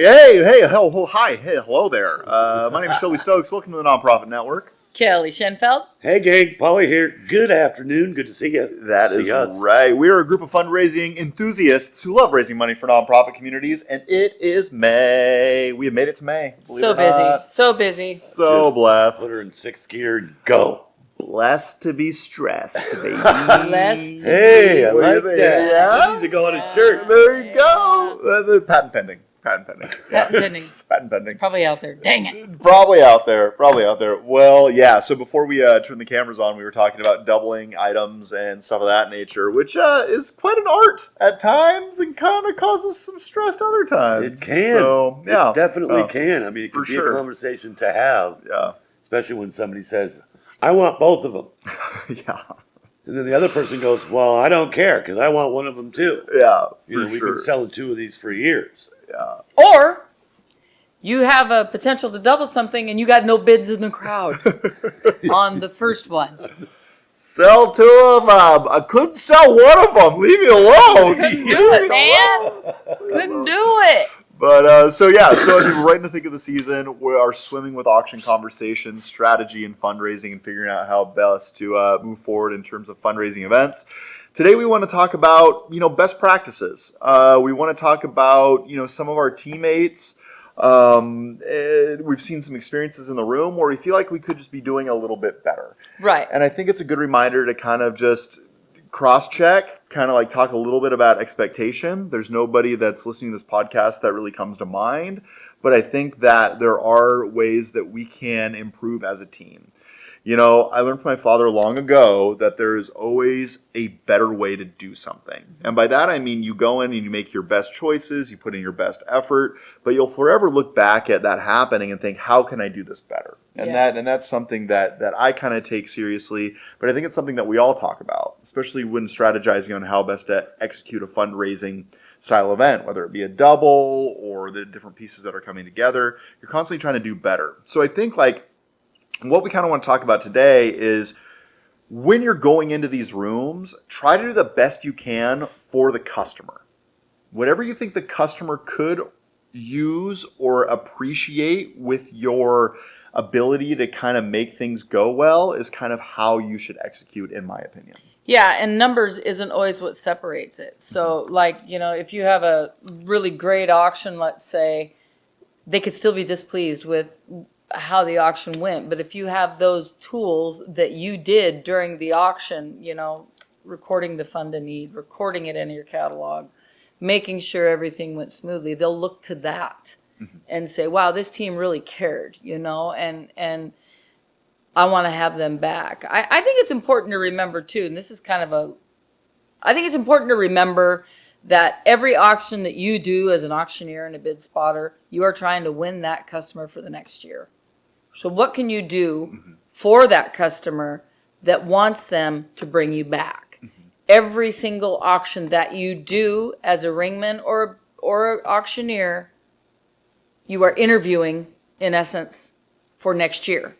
Hello there. My name is Shelby Stokes. Welcome to the Nonprofit Network. Kelly Schenfeld. Hey gang, Polly here. Good afternoon. Good to see you. That is right. We are a group of fundraising enthusiasts who love raising money for nonprofit communities, and it is May. We have made it to May. So busy. So blessed. Put her in sixth gear. Go. Blessed to be stressed, baby. Hey, I like that. Yeah. That needs to go on a shirt. There you go. Patent pending. Patent pending. Probably out there. Dang it. Probably out there. Well, yeah. So before we turn the cameras on, we were talking about doubling items and stuff of that nature, which is quite an art at times and kind of causes some stress other times. It can. So, yeah. It definitely can. I mean, it can be a conversation to have. Yeah. Especially when somebody says, I want both of them. Yeah. And then the other person goes, well, I don't care because I want one of them too. Yeah, We've been selling two of these for years. Yeah. Or you have a potential to double something and you got no bids in the crowd on the first one. Sell two of them. I couldn't sell one of them. Leave me alone. Couldn't do it, man. Couldn't do it. But, so as we're right in the thick of the season, we are swimming with auction conversations, strategy, and fundraising, and figuring out how best to move forward in terms of fundraising events. Today, we want to talk about, best practices. We want to talk about, some of our teammates. We've seen some experiences in the room where we feel like we could just be doing a little bit better. Right. And I think it's a good reminder to kind of just cross-check, kind of like talk a little bit about expectation. There's nobody that's listening to this podcast that really comes to mind, but I think that there are ways that we can improve as a team. I learned from my father long ago that there is always a better way to do something. And by that, I mean you go in and you make your best choices, you put in your best effort, but you'll forever look back at that happening and think, how can I do this better? And that's something that I kind of take seriously, but I think it's something that we all talk about, especially when strategizing on how best to execute a fundraising style event, whether it be a double or the different pieces that are coming together. You're constantly trying to do better. So I think what we kind of want to talk about today is when you're going into these rooms, try to do the best you can for the customer. Whatever you think the customer could use or appreciate with your ability to kind of make things go well is kind of how you should execute, in my opinion. Yeah, and numbers isn't always what separates it. So, if you have a really great auction, let's say, they could still be displeased with how the auction went. But if you have those tools that you did during the auction, recording the fund in need, recording it in your catalog, making sure everything went smoothly, they'll look to that and say, wow, this team really cared, and I want to have them back. I think it's important to remember too, and this is I think it's important to remember that every auction that you do as an auctioneer and a bid spotter, you are trying to win that customer for the next year. So what can you do for that customer that wants them to bring you back? Every single auction that you do as a ringman or auctioneer, you are interviewing, in essence, for next year.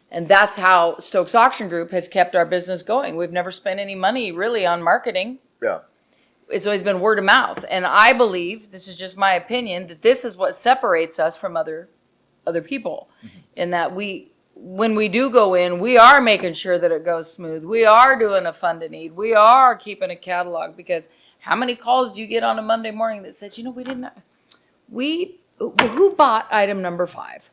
And that's how Stokes Auction Group has kept our business going. We've never spent any money really on marketing. Yeah. It's always been word of mouth. And I believe, this is just my opinion, that this is what separates us from other people. In that when we do go in, we are making sure that it goes smooth. We are doing a fund in need. We are keeping a catalog, because how many calls do you get on a Monday morning that says, who bought item number 5?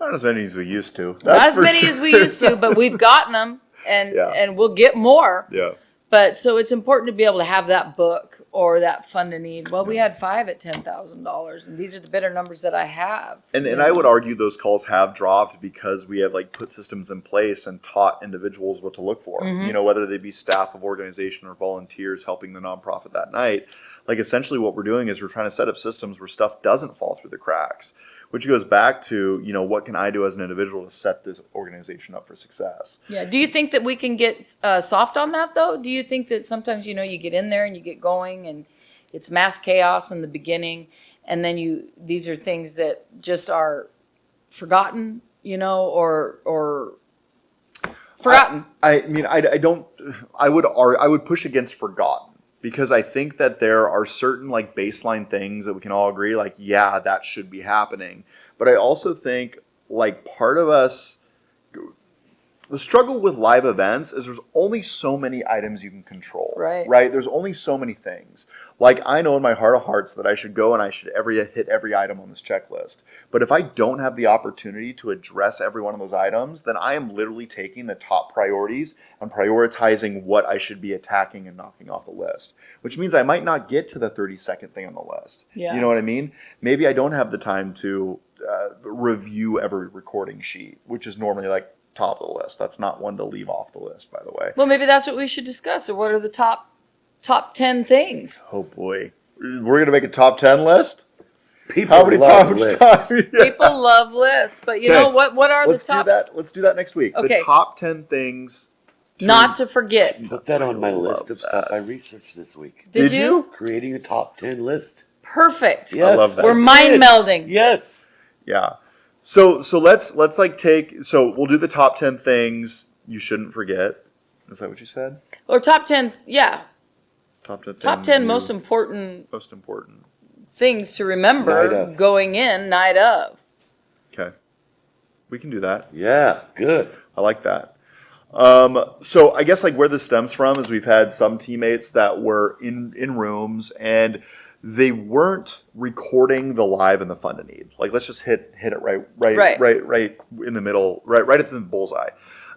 Not as many as we used to. Not as many as we used to, but we've gotten them, and we'll get more. Yeah. But so it's important to be able to have that book or that fund in need. Well, we had 5 at $10,000, and these are the bidder numbers that I have. And I would argue those calls have dropped because we have put systems in place and taught individuals what to look for. Whether they be staff of organization or volunteers helping the nonprofit that night. Essentially what we're doing is we're trying to set up systems where stuff doesn't fall through the cracks, which goes back to, what can I do as an individual to set this organization up for success? Yeah. Do you think that we can get soft on that, though? Do you think that sometimes, you get in there and you get going and it's mass chaos in the beginning, and then these are things that just are forgotten, or forgotten? I would push against forgotten. because I think that there are certain like baseline things that we can all agree, like, yeah, that should be happening. But I also think like part of us, the struggle with live events is there's only so many items you can control. Right. There's only so many things. Like I know in my heart of hearts that I should go and I should hit every item on this checklist. But if I don't have the opportunity to address every one of those items, then I am literally taking the top priorities and prioritizing what I should be attacking and knocking off the list. Which means I might not get to the 32nd thing on the list. Yeah. You know what I mean? Maybe I don't have the time to review every recording sheet, which is normally like top of the list. That's not one to leave off the list, by the way. Well, maybe that's what we should discuss. Or what are the top 10 things? Oh boy, we're gonna make a top 10 list. People How many love times? lists. Yeah. People love lists, but you Okay. know what? What are Let's the top? do that. Let's do that next week. Okay. The top 10 things. Not to forget. Put that on my I love list of stuff I researched this week. Did you? Creating a top 10 list. Perfect. Yes, love that. We're mind melding. Yes. Yeah. So let's like take. So we'll do the top 10 things you shouldn't forget. Is that what you said? Or top 10, yeah. Top 10. Top things 10 you- most important Most important. things to Night remember of. going in night of. Okay. We can do that. Yeah. Good. I like that. So I guess like where this stems from is we've had some teammates that were in rooms and they weren't recording the live and the fun to need. Like let's just hit it right in the middle, right at the bullseye.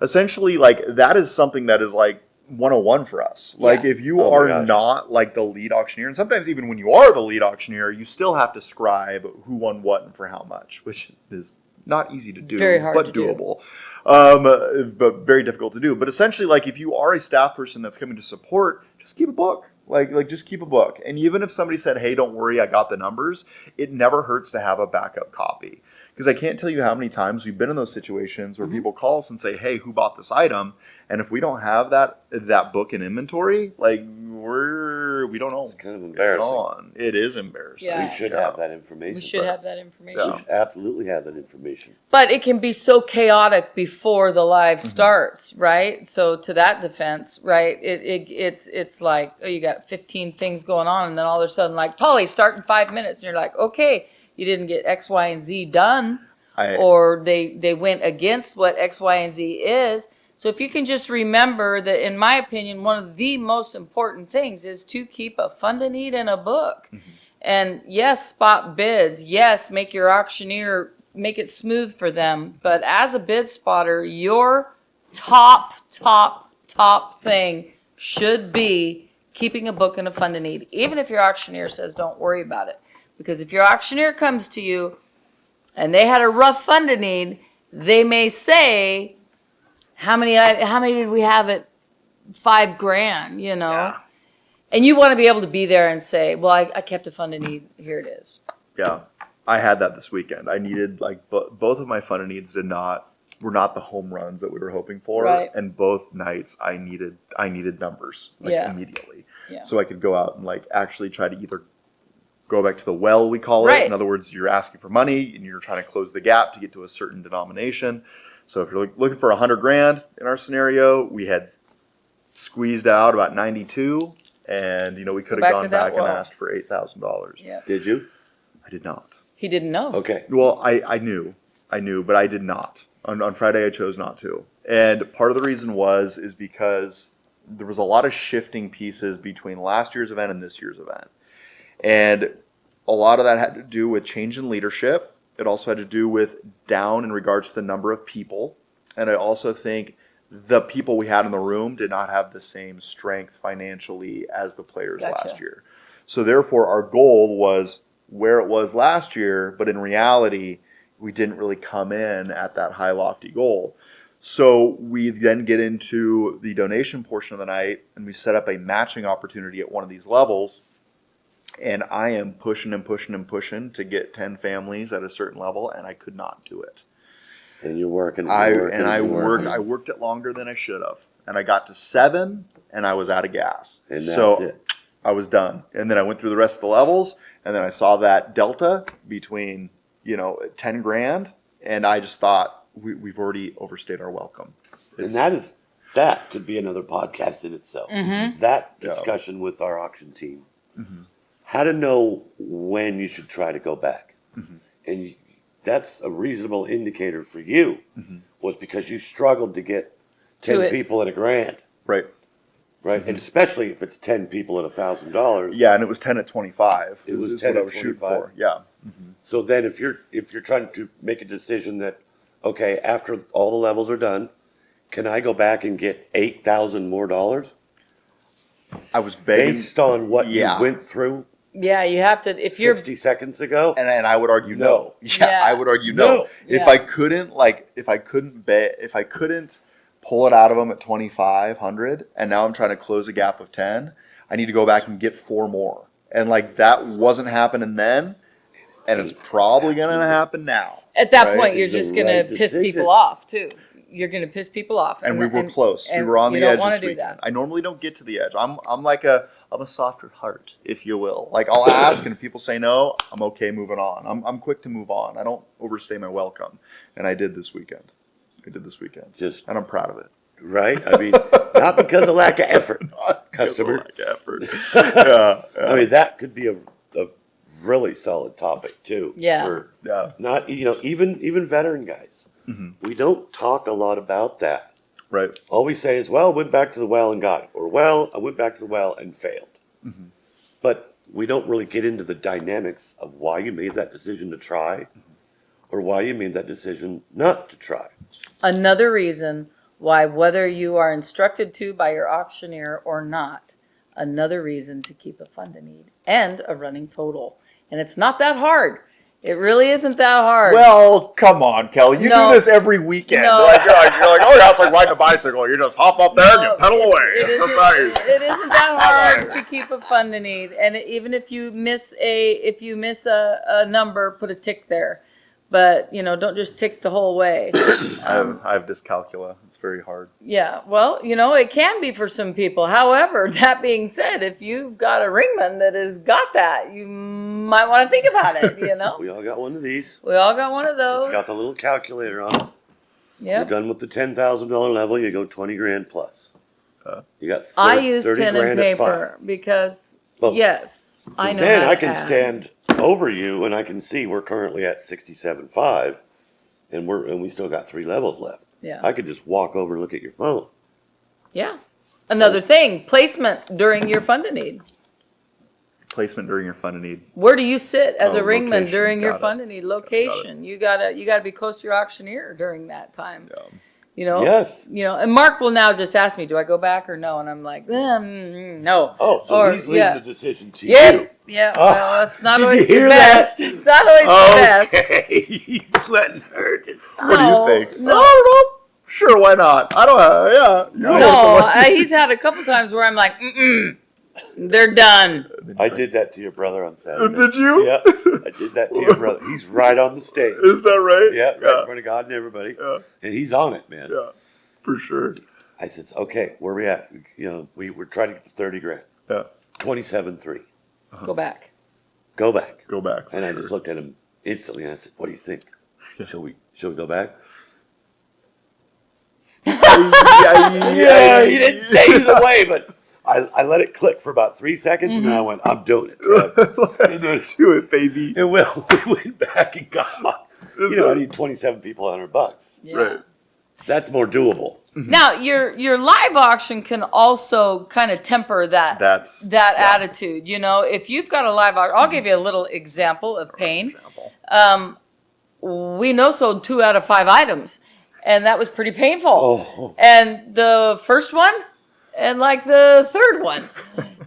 Essentially, like that is something that is like 101 for us. Like Yeah. if you Oh my are gosh. not like the lead auctioneer, and sometimes even when you are the lead auctioneer, you still have to scribe who won what and for how much, which is not easy to do, Very hard but to do. doable. But very difficult to do. But essentially, like if you are a staff person that's coming to support, just keep a book. Like just keep a book. And even if somebody said, "Hey, don't worry, I got the numbers," it never hurts to have a backup copy. Because I can't tell you how many times we've been in those situations where people call us and say, "Hey, who bought this item?" And if we don't have that book in inventory, like we don't know. It's kind of embarrassing. It's gone. It is embarrassing. Yeah. We should have that information. We should but have that information. Yeah. We should absolutely have that information. But it can be so chaotic before the live starts, right? So to that defense, right? It's like, oh, you got 15 things going on, and then all of a sudden, like, Polly, start in 5 minutes, and you're like, okay, you didn't get X, Y, and Z done, or they went against what X, Y, and Z is. So if you can just remember that, in my opinion, one of the most important things is to keep a fund to need and a book. And yes, spot bids. Yes, make your auctioneer, make it smooth for them. But as a bid spotter, your top thing should be keeping a book and a fund to need. Even if your auctioneer says don't worry about it. Because if your auctioneer comes to you and they had a rough fund to need, they may say, how many did we have at $5,000, you know? Yeah. And you want to be able to be there and say, well, I kept a fund to need, here it is. Yeah, I had that this weekend. I needed like both of my fun and needs were not the home runs that we were hoping for, Right. and both nights I needed numbers immediately, Yeah. so I could go out and like actually try to either go back to the well, we call it. Right. In other words, you're asking for money and you're trying to close the gap to get to a certain denomination. So if you're looking for $100,000 in our scenario, we had squeezed out about 92. And, we could back have to gone that back and well. asked for $8,000. Yeah. Did you? I did not. He didn't know. Okay. Well, I knew, but I did not. On Friday, I chose not to. And part of the reason is because there was a lot of shifting pieces between last year's event and this year's event. And a lot of that had to do with change in leadership. It also had to do with down in regards to the number of people. And I also think the people we had in the room did not have the same strength financially as the players Gotcha. last year. So therefore, our goal was where it was last year, but in reality, we didn't really come in at that high, lofty goal. So we then get into the donation portion of the night, and we set up a matching opportunity at one of these levels. And I am pushing to get 10 families at a certain level, and I could not do it. And you're working. I worked it longer than I should have, and I got to 7, and I was out of gas. And that's so it. I was done, and then I went through the rest of the levels, and then I saw that delta between $10,000, and I just thought we've already overstayed our welcome. And that is that could be another podcast in itself. Mm-hmm. That discussion with our auction team. How to know when you should try to go back. And that's a reasonable indicator for you, was because you struggled to get 10 people at $1,000. Right. Right? And especially if it's 10 people at $1,000. Yeah, and it was 10 at 25. It was 10 10 what I at was shooting 25. for. Yeah. So then if you're trying to make a decision that, okay, after all the levels are done, can I go back and get $8,000 more dollars? I was begging. Based on what you Yeah. went through Yeah, you have to, if you're, 60 seconds ago? And I would argue no. Yeah, Yeah. I would argue no. No. If Yeah. I couldn't pull it out of them at 2,500, and now I'm trying to close a gap of 10, I need to go back and get 4 more. And like that wasn't happening then, and it's probably gonna happen now. at that Right? point, you're It's the just going to right piss decision. people off too. You're going to piss people off. And we were close. We and were on you the don't edge wanna this do weekend. that. I normally don't get to the edge. I'm a softer heart, if you will. Like I'll ask, and if people say no, I'm okay moving on. I'm quick to move on. I don't overstay my welcome, and I did this weekend. Just And I'm proud of it. right? I mean, not because of lack of effort, customer. Lack of effort. Yeah, I mean, that could be a really solid topic too. Yeah. For yeah, not even veteran guys. We don't talk a lot about that. right. All we say is, well, I went back to the well and got it, or well, I went back to the well and failed. But we don't really get into the dynamics of why you made that decision to try, or why you made that decision not to try. Another reason why, whether you are instructed to by your auctioneer or not, another reason to keep a fund of need and a running total. And it's not that hard. It really isn't that hard. Well, come on, Kelly. You No. do this every weekend. No. You're like, oh yeah, it's like riding a bicycle. You just hop up there and you pedal away. It It's isn't, nice. it isn't that hard to keep a fund of need. And even if you miss a number, put a tick there. But, don't just tick the whole way. I have dyscalculia. It's very hard. Yeah, well, it can be for some people. However, that being said, if you've got a ringman that has got that, you might want to think about it, We all got one of these. We all got one of It's those. got the little calculator on it. You're Yep. done with the $10,000 level, you go 20 grand plus. You got 30, I use 30 pen and grand at 5. paper because, Well, yes, I know Then how I to can add. stand over you and I can see we're currently at 67.5 and we still got 3 levels left. Yeah. I could just walk over and look at your phone. Yeah. Another thing, placement during your fund of need. Placement during your fund of need. Where do you sit as Oh, a ringman location. during your Got it. fund of need? Location. You gotta be close to your auctioneer during that time. Yeah. Yes. And Mark will now just ask me, do I go back or no? And I'm like, no. Oh, so Or, he's leaving yeah. the decision to Yeah, you. yeah. Oh, Well, that's not did always you hear the best. that? It's not always the best. Okay, he's letting her decide. What do No, you think? no. I don't know. Sure, why not? I don't. Yeah. No, he's had a couple times where I'm like, they're done. I did that to your brother on Saturday. Did you? Yeah, I did that to your brother. He's right on the stage. Is that right? Yeah, right in front of God and everybody. Yeah. And he's on it, man. Yeah. For sure. I said, okay, where we at? We're trying to get to 30 grand. Yeah. 27.3. Go back. Go back. Go back. For And I sure. just looked at him instantly and I said, what do you think? Shall we go back? Yeah, he didn't say either way, but I let it click for about 3 seconds and then I went, I'm doing it. Trev. Do it, baby. And we went back and got I need 27 people, $100. Yeah. Right. That's more doable. Now, your live auction can also kind of temper that That's attitude. If you've got a live auction, I'll give you a little example of pain. example. We no-sold 2 out of 5 items, and that was pretty painful. Oh. And the first one, and like the third one,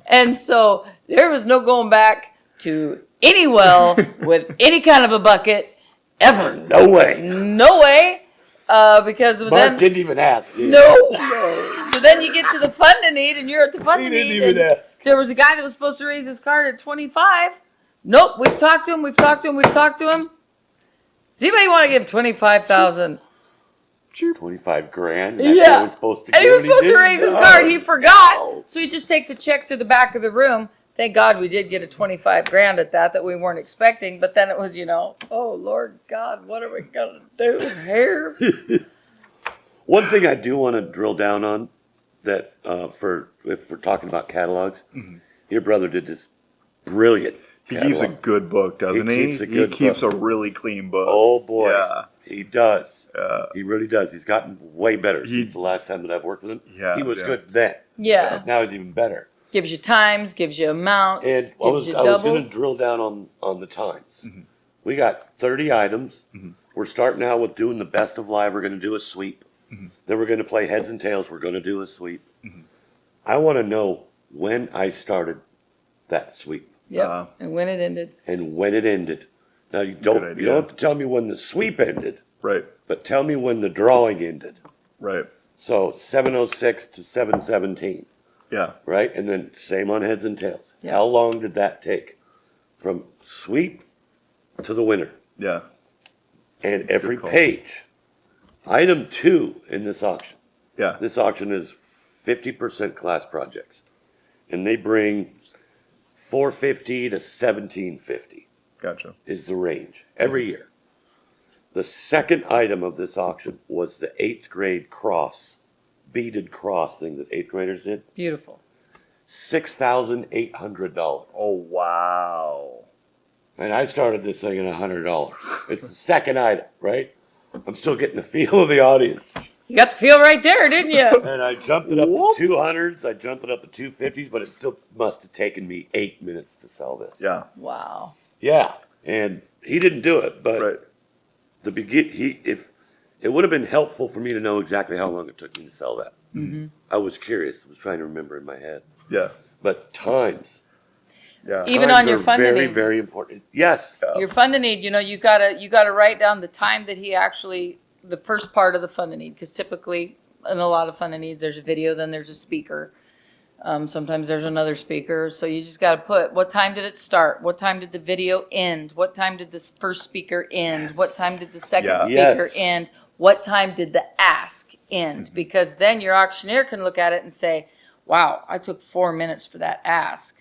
and so there was no going back to any well with any kind of a bucket ever. No way. No way, because Mark then didn't even ask. did he? no. So then you get to the fund of need, and you're at the fund He of didn't need. even and ask. there was a guy that was supposed to raise his card at 25. Nope, we've talked to him. Does anybody want to give 25,000? 25 grand. And that's Yeah. what he was supposed to And he give, was supposed to didn't? raise his No. card. He forgot. So he just takes a check to the back of the room. Thank God we did get a 25 grand at that we weren't expecting. But then it was, oh, Lord God, what are we going to do here? One thing I do want to drill down on that if we're talking about catalogs, your brother did this brilliant He catalog. keeps a good book, doesn't he? Keeps a good He keeps book. a really clean book. Oh boy, Yeah. he does. Yeah. He really does. He's gotten way better since the last time that I've worked with him. He was good then. Yeah. Now he's even better. Gives you times, gives you amounts, And I was gives you going to doubles. drill down on the times. We got 30 items. We're starting out with doing the best of live. We're going to do a sweep. Then we're going to play heads and tails. We're going to do a sweep. I want to know when I started that sweep Yep. And when it ended. and when it ended. Now you don't have to tell me when the sweep ended, Right. but tell me when the drawing ended. Right. So 7:06 to 7:17, Yeah. right? And then same on heads and tails. Yeah. How long did that take from sweep to the winner? Yeah. And That's a every good call. page. Item 2 in this auction. Yeah. This auction is 50% class projects. And they bring 450 to 1750 Gotcha. is the range every year. The second item of this auction was the 8th grade beaded cross thing that 8th graders did. Beautiful. $6,800. Oh, wow. And I started this thing at $100. It's the second item, right? I'm still getting the feel of the audience. You got the feel right there, didn't you? And I jumped it up Whoops. to 200s. I jumped it up to 250s, but it still must have taken me 8 minutes to sell this. Yeah. Wow. Yeah. And he didn't do it, but Right. if it would have been helpful for me to know exactly how long it took me to sell that. I was curious. I was trying to remember in my head. Yeah. But times. Yeah. Even Times on your are fund very, need. very important. Yes. Your fund to need, you gotta write down the time that he actually, the first part of the fund to need, because typically in a lot of fund to needs, there's a video, then there's a speaker. Sometimes there's another speaker, so you just gotta put, what time did it start? What time did the video end? What time did this first speaker end? What time did the second Yeah. speaker Yes. end? What time did the ask end? Because then your auctioneer can look at it and say, wow, I took 4 minutes for that ask.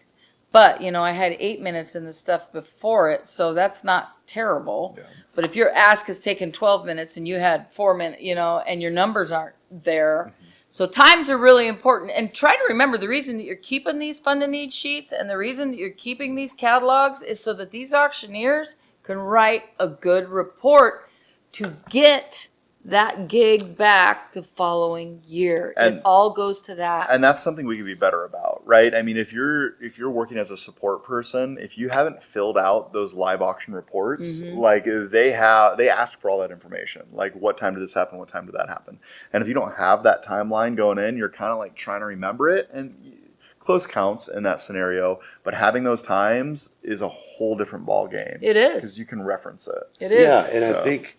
But, I had 8 minutes in the stuff before it, so that's not terrible. Yeah. But if your ask has taken 12 minutes and you had 4 minutes, and your numbers aren't there. So times are really important. And try to remember the reason that you're keeping these fund and need sheets and the reason that you're keeping these catalogs is so that these auctioneers can write a good report to get that gig back the following year. And- it all goes to that. And that's something we could be better about, right? I mean, if you're working as a support person, if you haven't filled out those live auction reports, like they ask for all that information, like what time did this happen, what time did that happen, and if you don't have that timeline going in, you're kind of like trying to remember it, and close counts in that scenario, but having those times is a whole different ball game. It is. Because you can reference it. It is. Yeah, and I Yeah. think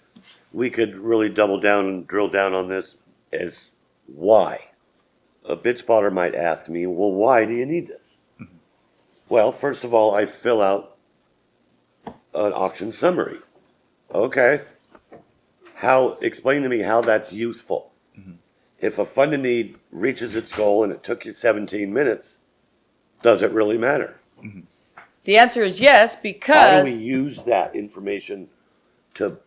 we could really double down and drill down on this as why. A bid spotter might ask me, well, why do you need this? Well, first of all, I fill out an auction summary. Okay. Explain to me how that's useful. If a fund to need reaches its goal and it took you 17 minutes, does it really matter? The answer is yes, How because do we use that information to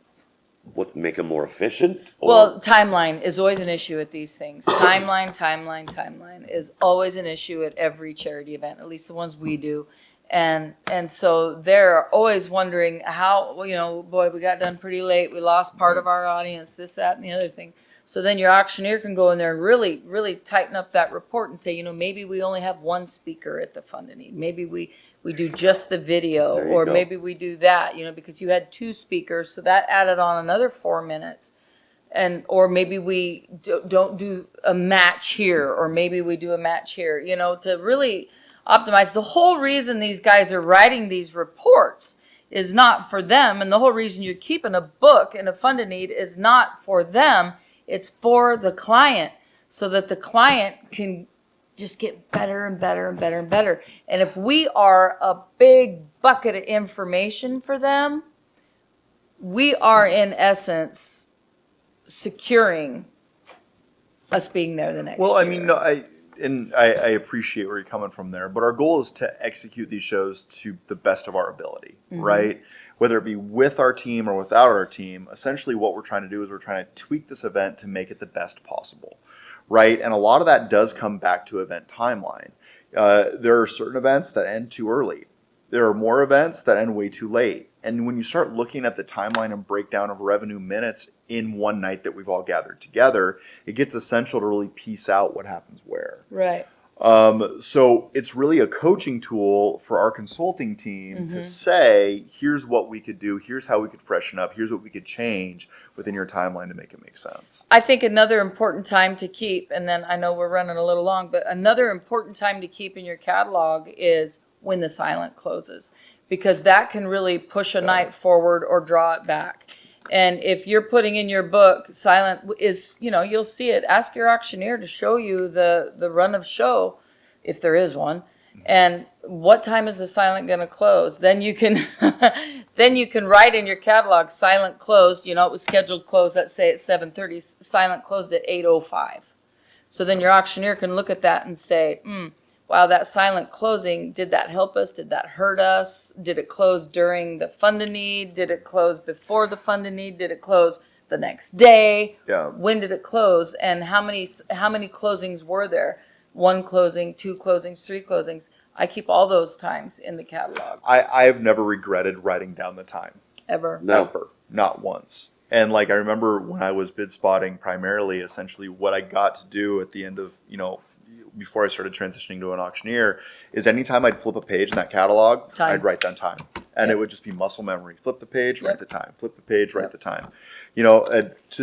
make them more efficient? well, timeline is always an issue at these things. Timeline is always an issue at every charity event, at least the ones we do. And so they're always wondering how, boy, we got done pretty late. We lost part of our audience, this, that, and the other thing. So then your auctioneer can go in there and really, really tighten up that report and say, maybe we only have one speaker at the fund to need. Maybe we do just the video, There you or go. maybe we do that, because you had 2 speakers, so that added on another 4 minutes. Or maybe we don't do a match here, or maybe we do a match here, to really optimize. The whole reason these guys are writing these reports is not for them, and the whole reason you're keeping a book and a fund to need is not for them, it's for the client, so that the client can just get better and better and better and better. And if we are a big bucket of information for them, we are in essence securing us being there the next year. Well, I mean, no, I appreciate where you're coming from there, but our goal is to execute these shows to the best of our ability, right? Whether it be with our team or without our team, essentially what we're trying to do is we're trying to tweak this event to make it the best possible, right? And a lot of that does come back to event timeline. There are certain events that end too early. There are more events that end way too late. And when you start looking at the timeline and breakdown of revenue minutes in one night that we've all gathered together, it gets essential to really piece out what happens where. Right. So it's really a coaching tool for our consulting team to say, here's what we could do, here's how we could freshen up, here's what we could change within your timeline to make it make sense. I think another important time to keep, and then I know we're running a little long, but another important time to keep in your catalog is when the silent closes, because that can really push a night forward or draw it back. And if you're putting in your book, silent is, you'll see it. Ask your auctioneer to show you the run of show, if there is one, and what time is the silent going to close. Then you can write in your catalog, silent closed. It was scheduled close, let's say at 7:30, silent closed at 8:05. So then your auctioneer can look at that and say, wow, that silent closing, did that help us? Did that hurt us? Did it close during the fund a need? Did it close before the fund a need? Did it close the next day? Yeah. When did it close? And how many closings were there? 1 closing, 2 closings, 3 closings. I keep all those times in the catalog. I have never regretted writing down the time. Ever. No. Ever. Not once. And I remember when I was bid spotting primarily, essentially what I got to do at the end of, before I started transitioning to an auctioneer, is anytime I'd flip a page in that catalog, Time. I'd write down time. And it would just be muscle memory. Flip the page, write the time. Flip the page, write the time.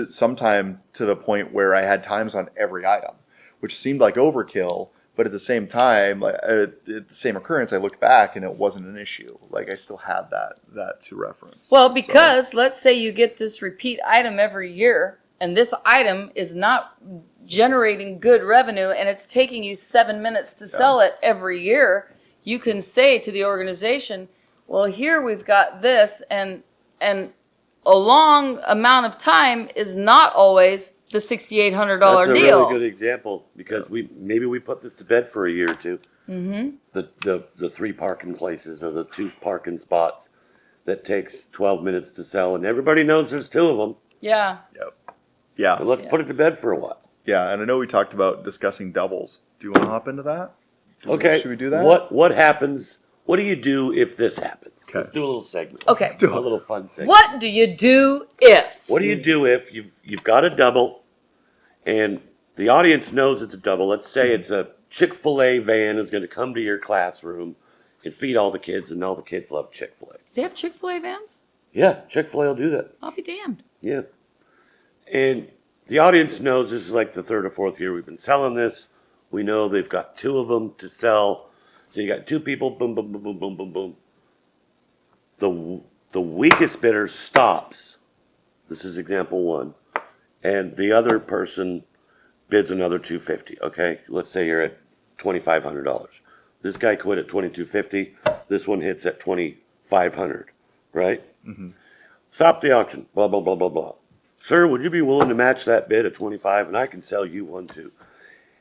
Sometime to the point where I had times on every item, which seemed like overkill. But at the same time, at the same occurrence, I looked back and it wasn't an issue. I still had that to reference. Well, because let's say you get this repeat item every year, and this item is not generating good revenue, and it's taking you 7 minutes to sell it every year, you can say to the organization, well, here we've got this, and a long amount of time is not always the $6,800 That's a deal. really good example, because we put this to bed for a year or two. Mm-hmm. The 3 parking places or the 2 parking spots that takes 12 minutes to sell, and everybody knows there's 2 of them. Yeah. Yep. Yeah. But let's put it to bed for a while. Yeah, and I know we talked about discussing doubles. Do you want to hop into that? Okay. Should we do that? What happens? What do you do if this happens? Okay. Let's do a little segment. Okay. A little fun segment. What do you do if? What do you do if you've got a double, and the audience knows it's a double? Let's say it's a Chick-fil-A van is going to come to your classroom and feed all the kids, and all the kids love Chick-fil-A. They have Chick-fil-A vans? Yeah, Chick-fil-A will do that. I'll be damned. Yeah. And the audience knows this is like the 3rd or 4th year we've been selling this. We know they've got 2 of them to sell. So you got 2 people, boom, boom, boom, boom, boom, boom, boom. The weakest bidder stops. This is example 1. And the other person bids another $250. Okay, let's say you're at $2,500. This guy quit at $2,250. This one hits at $2,500. Right? Mm-hmm. Stop the auction. Blah blah blah blah blah. Sir, would you be willing to match that bid at 25, and I can sell you one too?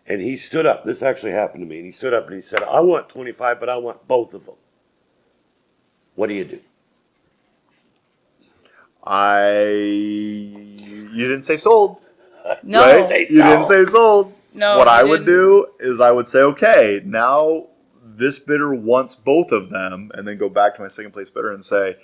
And he stood up. This actually happened to me. And he stood up and he said, I want 25, but I want both of them. What do you do? You didn't say sold. No. Right? You didn't say sold. No. What you I would didn't. do is I would say, okay, now this bidder wants both of them, and then go back to my second place bidder and say,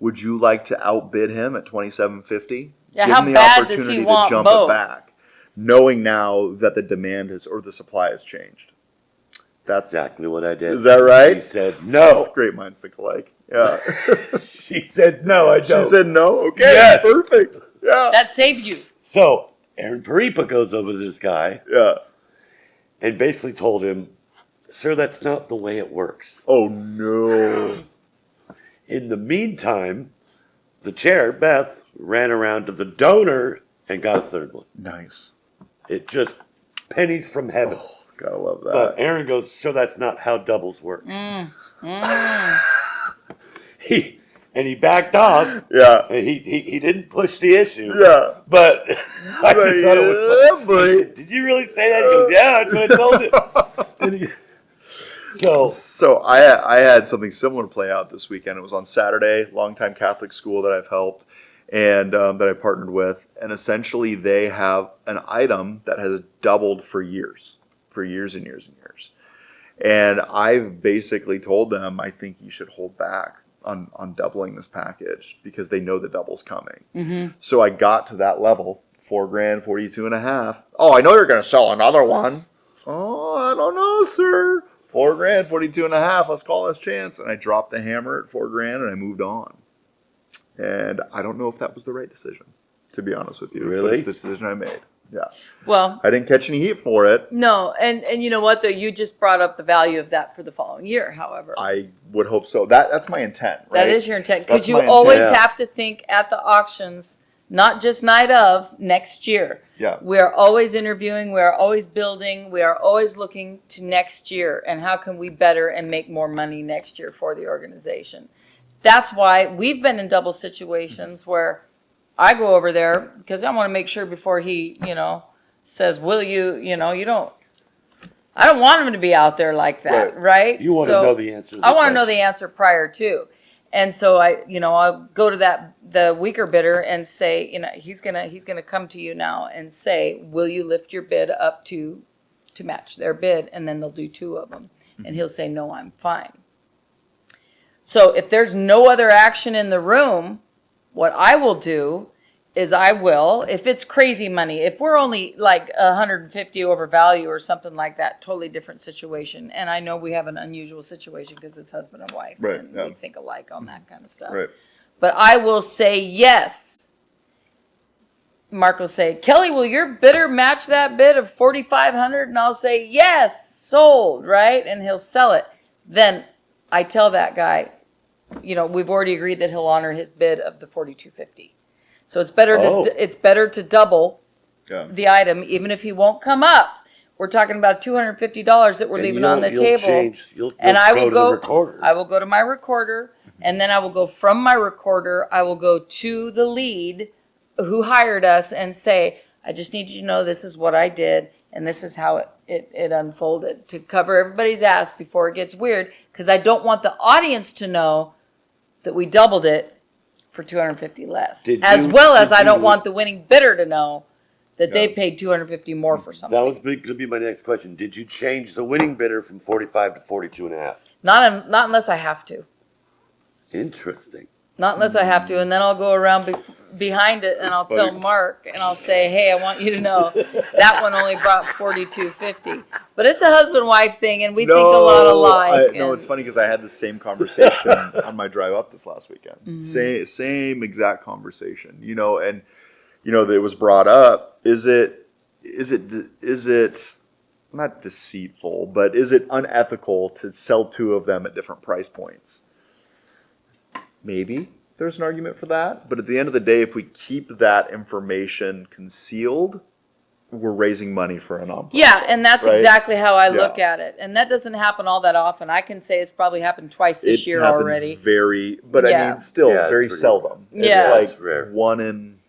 would you like to outbid him at $2,750? Yeah, Give how him the bad does opportunity he want to jump both? it back, knowing now that the demand has or the supply has changed. That's Exactly what I did. Is that right? He said no. Great minds think alike. Yeah. She said no, I don't. She said no. Okay. Yes. Perfect. Yeah. That saved you. So Aaron Paripa goes over to this guy Yeah. and basically told him, sir, that's not the way it works. Oh no. In the meantime, the chair, Beth, ran around to the donor and got a 3rd one. Nice. It just pennies from heaven. Gotta love that. But Aaron goes, so that's not how doubles work. He backed off. Yeah. And he didn't push the issue. Yeah. But I just thought it was Yeah, boy. did you really say that? He goes, yeah, that's what I told you. So I had something similar play out this weekend. It was on Saturday, longtime Catholic school that I've helped. and that I partnered with, and essentially they have an item that has doubled for years and years and years. And I've basically told them, I think you should hold back on doubling this package because they know the double's coming. Mm-hmm. So I got to that level, $4,000, 42.5. Oh, I know you're going to sell another one. Oh, I don't know, sir. $4,000, 42.5. Let's call this chance. And I dropped the hammer at $4,000 and I moved on. And I don't know if that was the right decision, to be honest with you. Really? But it's the decision I made. Yeah. Well, I didn't catch any heat for it. no, and you know what though? You just brought up the value of that for the following year. However, I would hope so. That's my intent, right? that is your intent because That's you my intent. always Yeah. have to think at the auctions, not just night of, next year. Yeah. We are always interviewing. We are always building. We are always looking to next year and how can we better and make more money next year for the organization. That's why we've been in double situations where I go over there because I want to make sure before he, says, will you, I don't want him to be out there like that, right? You want to know the answer. I want to know the answer prior to. And so I'll go to the weaker bidder and say, he's gonna come to you now and say, will you lift your bid up to match their bid? And then they'll do two of them. And he'll say, no, I'm fine. So if there's no other action in the room, what I will do is if it's crazy money, if we're only like 150 over value or something like that, totally different situation. And I know we have an unusual situation because it's husband and wife. Right, And yeah. we think alike on that kind of stuff. Right. But I will say yes. Mark will say, Kelly, will your bidder match that bid of 4,500? And I'll say, yes, sold, right? And he'll sell it. Then I tell that guy, we've already agreed that he'll honor his bid of the 4,250. So it's better to double the item, even if he won't come up. We're talking about $250 that we're leaving on the table. You'll I go will to the recorder. I will go to my recorder, and then I will go from my recorder. I will go to the lead who hired us and say, I just need you to know this is what I did, and this is how it unfolded, to cover everybody's ass before it gets weird, because I don't want the audience to know that we doubled it for $250 less. I don't want the winning bidder to know that they paid $250 more for something. That was going to be my next question. Did you change the winning bidder from 45 to 42.5? Not unless I have to. Interesting. Not unless I have to, and then I'll go around behind it and I'll tell Mark and I'll say, "Hey, I want you to know that one only brought $42.50." But it's a husband-wife thing, and we think a lot alike. No, it's funny because I had the same conversation on my drive up this last weekend. Mm-hmm. Same exact conversation. And it was brought up. Is it not deceitful, but is it unethical to sell two of them at different price points? Maybe there's an argument for that, but at the end of the day, if we keep that information concealed, we're raising money for a nonprofit. Yeah, and that's right? exactly how I look at it, and that doesn't happen all that often. I can say it's probably happened twice this year happens already. I mean, still very seldom. Yeah. It's like rare. 1 in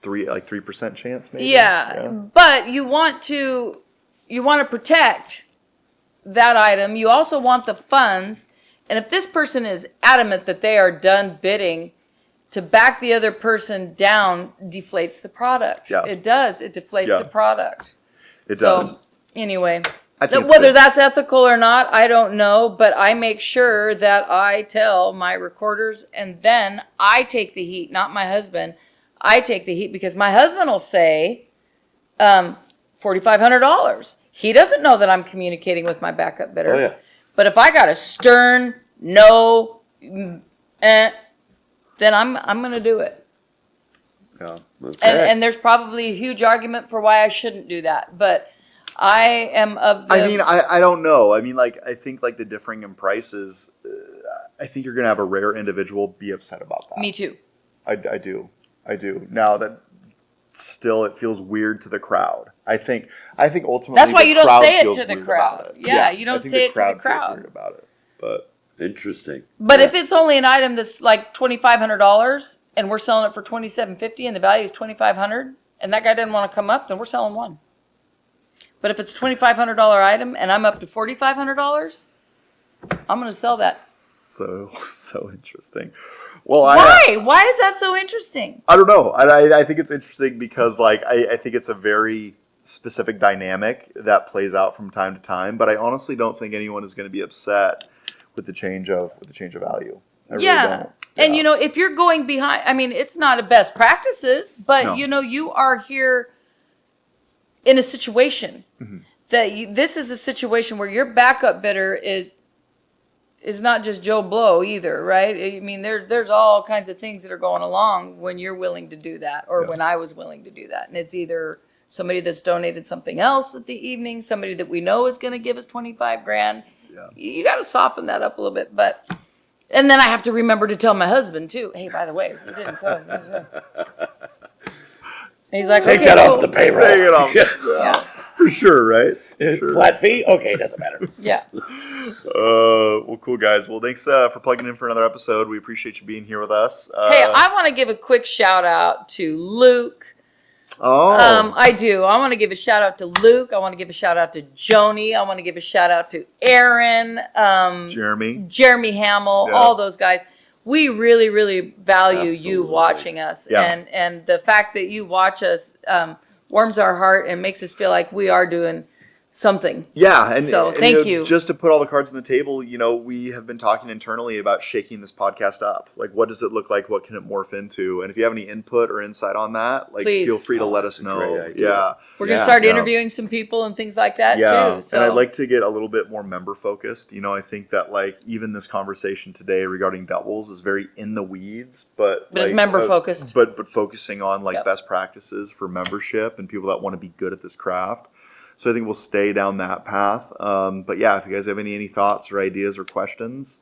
3% chance, maybe. Yeah, but you want to protect that item. You also want the funds. And if this person is adamant that they are done bidding, to back the other person down deflates the product. Yeah. It does. It deflates the product. It does. Anyway, I think whether that's ethical or not, I don't know. But I make sure that I tell my recorders, and then I take the heat, not my husband. I take the heat because my husband will say $4,500. He doesn't know that I'm communicating with my backup bidder. Oh, yeah. But if I got a stern no, then I'm going to do it. Yeah. Okay. And there's probably a huge argument for why I shouldn't do that. But I am of the... I mean, I don't know. I mean, I think the differing in prices, I think you're going to have a rare individual be upset about that. Me too. I do. Now that still it feels weird to the crowd. I think ultimately that's why you don't crowd say it feels to the weird crowd. about it. Yeah, you don't I think say it to the feels crowd. weird about it. But Interesting. But if it's only an item that's like $2,500 and we're selling it for $2,750 and the value is $2,500 and that guy doesn't want to come up, then we're selling one. But if it's a $2,500 item and I'm up to $4,500, I'm going to sell that. so interesting. Well, Why is that so interesting? I don't know. I think it's interesting because like I think it's a very specific dynamic that plays out from time to time. But I honestly don't think anyone is going to be upset with the change of value. I really don't. And Yeah. if you're going behind, I mean, it's not a best practices, but No. you are here in a situation Mm-hmm. that this is a situation where your backup bidder is not just Joe Blow either, right? I mean, there's all kinds of things that are going along when you're willing to do that, or when I was willing to do that, and it's either somebody that's donated something else at the evening, somebody that we know is going to give us 25 grand. Yeah. You got to soften that up a little bit, but. And then I have to remember to tell my husband too. Hey, by the way, we didn't sell it. And he's like, Take okay, that cool. off the payroll. Take it off. Yeah. For sure, right? Sure. Flat fee? Okay, doesn't matter. Yeah. Well, cool, guys. Well, thanks for plugging in for another episode. We appreciate you being here with us. Hey, I want to give a quick shout out to Luke. Oh. I do. I want to give a shout out to Luke. I want to give a shout out to Joni. I want to give a shout out to Aaron. Jeremy Hamill. Yeah. All those guys. We really, really value you Absolutely. watching us, Yeah. and the fact that you watch us warms our heart and makes us feel like we are doing something. Yeah, and So, and, thank you. Just to put all the cards on the table, we have been talking internally about shaking this podcast up. Like, what does it look like? What can it morph into? And if you have any input or insight on that, like, Please. feel free to let us that's a know. great idea. Yeah, We're going to Yeah. start Yeah. interviewing some people and things like that yeah. too. So And I'd like to get a little bit more member focused. I think that like even this conversation today regarding doubles is very in the weeds, but But it's like, member focused. But focusing on like Yep. best practices for membership and people that want to be good at this craft. So I think we'll stay down that path. But yeah, if you guys have any thoughts or ideas or questions,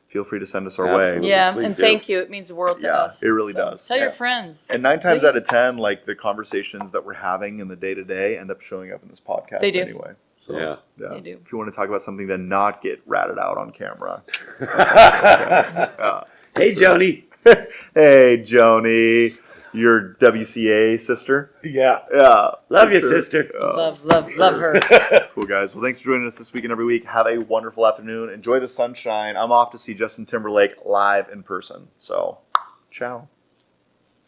feel free to send us our Absolutely. way. yeah, Please and do. thank you. It means the world to Yeah, us. it really So does. Tell your Yeah. friends. And 9 times out of 10, like the conversations that we're having in the day to day end up showing up in this podcast They do. anyway. So Yeah. yeah. They do. If you want to talk about something, then not get ratted out on camera. Hey, Joni. Hey, Joni, your WCA sister. Yeah. Yeah. Love for you, sure. sister. Love her. Cool, guys. Well, thanks for joining us this week and every week. Have a wonderful afternoon. Enjoy the sunshine. I'm off to see Justin Timberlake live in person. So, ciao.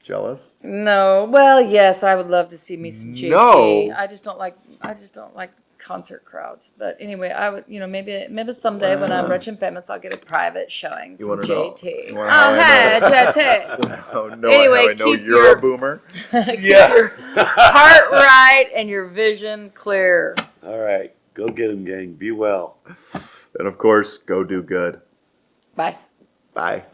Jealous? No, well, yes, I would love to see me some JT. No. I just don't like concert crowds. But anyway, I would, maybe someday when I'm rich and famous, I'll get a private showing You from wanna know- JT. you wanna know Oh, how hey, I JT. Oh, no, Anyway, how I know keep you're your- a boomer. Keep your heart right and your vision clear. All right. Go get him, gang. Be well. And of course, go do good. Bye. Bye.